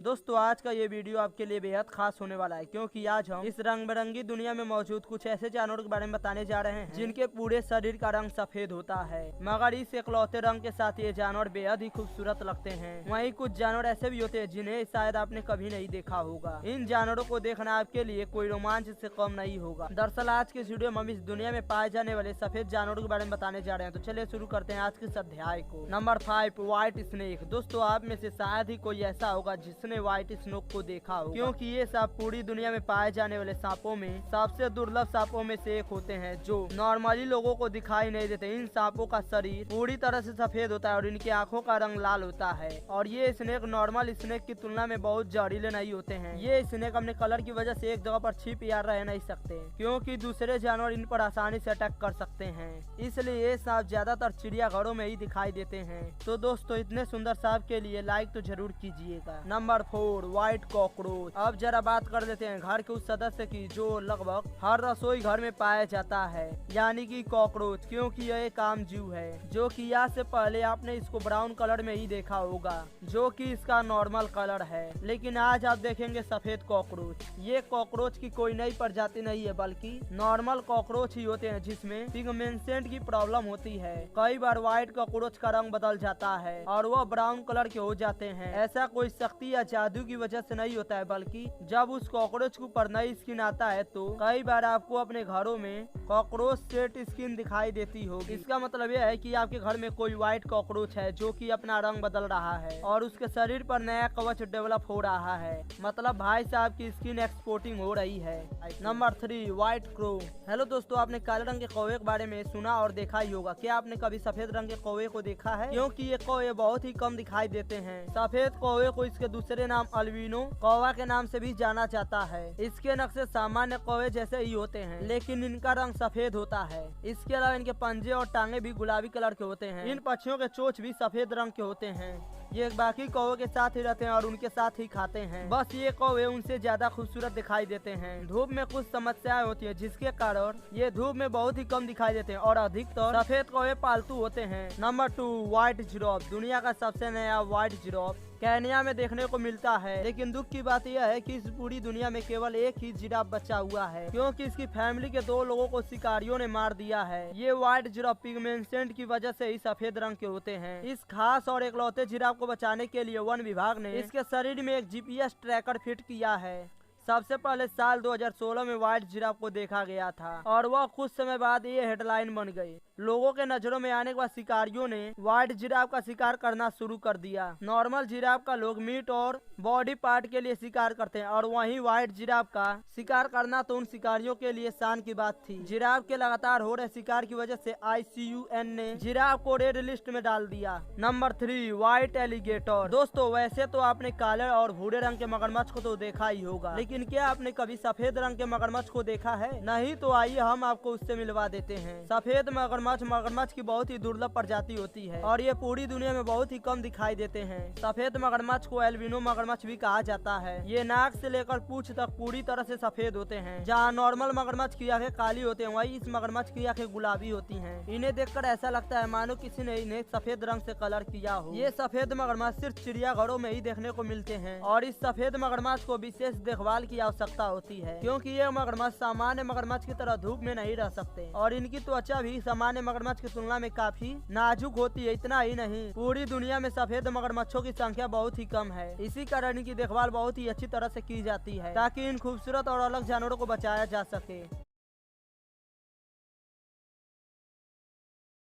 दोस्तों आज का ये वीडियो आपके लिए बेहद खास होने वाला है, क्योंकि आज हम इस रंग बिरंगी दुनिया में मौजूद कुछ ऐसे जानवरों के बारे में बताने जा रहे हैं जिनके पूरे शरीर का रंग सफेद होता है, मगर इस इकलौते रंग के साथ ये जानवर बेहद ही खूबसूरत लगते हैं। वहीं कुछ जानवर ऐसे भी होते हैं जिन्हें शायद आपने कभी नहीं देखा होगा। इन जानवरों को देखना आपके लिए कोई रोमांच से कम नहीं होगा। दरअसल आज के वीडियो में हम इस दुनिया में पाए जाने वाले सफेद जानवरों के बारे में बताने जा रहे हैं। तो चलिए शुरू करते हैं आज के इस अध्याय को। Number 5, white snake. दोस्तों आप में से शायद ही कोई ऐसा होगा जिसने व्हाइट स्नेक को देखा हो, क्योंकि ये सांप पूरी दुनिया में पाए जाने वाले सांपों में सबसे दुर्लभ सांपों में से एक होते हैं जो नॉर्मली लोगों को दिखाई नहीं देते। इन सांपों का शरीर पूरी तरह से सफेद होता है और इनकी आंखों का रंग लाल होता है। और ये स्नेक नॉर्मल स्नेक की तुलना में बहुत जहरीले नहीं होते हैं। ये स्नेक अपने कलर की वजह से एक जगह पर छिप या रह नहीं सकते, क्योंकि दूसरे जानवर इन पर आसानी से अटैक कर सकते हैं। इसलिए ये सांप ज्यादातर चिड़ियाघरों में ही दिखाई देते हैं। तो दोस्तों इतने सुंदर सांप के लिए लाइक तो जरूर कीजिएगा। Number 4, white cockroach. अब जरा बात कर लेते हैं घर के उस सदस्य की जो लगभग हर रसोई घर में पाया जाता है, यानी कि कॉकरोच, क्योंकि यह एक आम जीव है जो कि आज से पहले आपने इसको ब्राउन कलर में ही देखा होगा, जो कि इसका नॉर्मल कलर है। लेकिन आज आप देखेंगे सफेद कॉकरोच। ये कॉकरोच की कोई नई प्रजाति नहीं है, बल्कि नॉर्मल कॉकरोच ही होते हैं जिसमें पिगमेंट की प्रॉब्लम होती है। कई बार व्हाइट कॉकरोच का रंग बदल जाता है और वह ब्राउन कलर के हो जाते हैं। ऐसा कोई शक्ति या जादू की वजह से नहीं होता है, बल्कि जब उस कॉकरोच के ऊपर नई स्किन आता है तो कई बार आपको अपने घरों में कॉकरोच सेट स्किन दिखाई देती होगी। इसका मतलब यह है कि आपके घर में कोई व्हाइट कॉकरोच है जो कि अपना रंग बदल रहा है और उसके शरीर पर नया कवच डेवलप हो रहा है। मतलब भाई साहब की स्किन एक्सपोर्टिंग हो रही है। Number 3, white crow. हेलो दोस्तों, आपने काले रंग के कौवे के बारे में सुना और देखा ही होगा। क्या आपने कभी सफेद रंग के कौवे को देखा है? क्योंकि ये कौवे बहुत ही कम दिखाई देते हैं। सफेद कौवे को इसके दूसरे नाम अल्बिनो कौवा के नाम से भी जाना जाता है। इसके नक्शे सामान्य कौवे जैसे ही होते हैं, लेकिन इनका रंग सफेद होता है। इसके अलावा इनके पंजे और टांगे भी गुलाबी कलर के होते हैं। इन पक्षियों के चोंच भी सफेद रंग के होते हैं। ये बाकी कौवे के साथ ही रहते हैं और उनके साथ ही खाते हैं। बस ये कौवे उनसे ज्यादा खूबसूरत दिखाई देते हैं। धूप में कुछ समस्याएं होती है जिसके कारण ये धूप में बहुत ही कम दिखाई देते हैं और अधिकतर सफेद कौवे पालतू होते हैं। Number 2, white giraffe. दुनिया का सबसे नया व्हाइट जिराफ केन्या में देखने को मिलता है, लेकिन दुख की बात यह है कि इस पूरी दुनिया में केवल एक ही जिराफ बचा हुआ है, क्योंकि इसकी फैमिली के 2 लोगों को शिकारियों ने मार दिया है। ये व्हाइट जिराफ पिगमेंट की वजह से ही सफेद रंग के होते हैं। इस खास और एकलौते जिराफ को बचाने के लिए वन विभाग ने इसके शरीर में एक GPS ट्रैकर फिट किया है। सबसे पहले साल 2016 में व्हाइट जिराफ को देखा गया था और वह कुछ समय बाद ये हेडलाइन बन गई। लोगों के नजरों में आने के बाद शिकारियों ने व्हाइट जिराफ का शिकार करना शुरू कर दिया। नॉर्मल जिराफ का लोग मीट और बॉडी पार्ट के लिए शिकार करते हैं और वहीं व्हाइट जिराफ का शिकार करना तो उन शिकारियों के लिए शान की बात थी। जिराफ के लगातार हो रहे शिकार की वजह से ICUN ने जिराफ को रेड लिस्ट में डाल दिया। Number 3, white alligator. दोस्तों वैसे तो आपने काले और भूरे रंग के मगरमच्छ को तो देखा ही होगा, लेकिन क्या आपने कभी सफेद रंग के मगरमच्छ को देखा है? नहीं तो आइए हम आपको उससे मिलवा देते हैं। सफेद मगरमच्छ की बहुत ही दुर्लभ प्रजाति होती है और ये पूरी दुनिया में बहुत ही कम दिखाई देते हैं। सफेद मगरमच्छ को एल्बिनो मगरमच्छ भी कहा जाता है। ये नाक से लेकर पूंछ तक पूरी तरह से सफेद होते हैं। जहाँ नॉर्मल मगरमच्छ की आंखें काली होते हैं, वहीं इस मगरमच्छ की आंखें गुलाबी होती हैं। इन्हें देखकर ऐसा लगता है मानो किसी ने इन्हें सफेद रंग से कलर किया हो। ये सफेद मगरमच्छ सिर्फ चिड़ियाघरों में ही देखने को मिलते हैं और इस सफेद मगरमच्छ को विशेष देखभाल की आवश्यकता होती है, क्योंकि ये मगरमच्छ सामान्य मगरमच्छ की तरह धूप में नहीं रह सकते और इनकी त्वचा भी सामान्य मगरमच्छ की तुलना में काफी नाजुक होती है। इतना ही नहीं, पूरी दुनिया में सफेद मगरमच्छों की संख्या बहुत ही कम है। इसी कारण इनकी देखभाल बहुत ही अच्छी तरह से की जाती है ताकि इन खूबसूरत और अलग जानवरों को बचाया जा सके।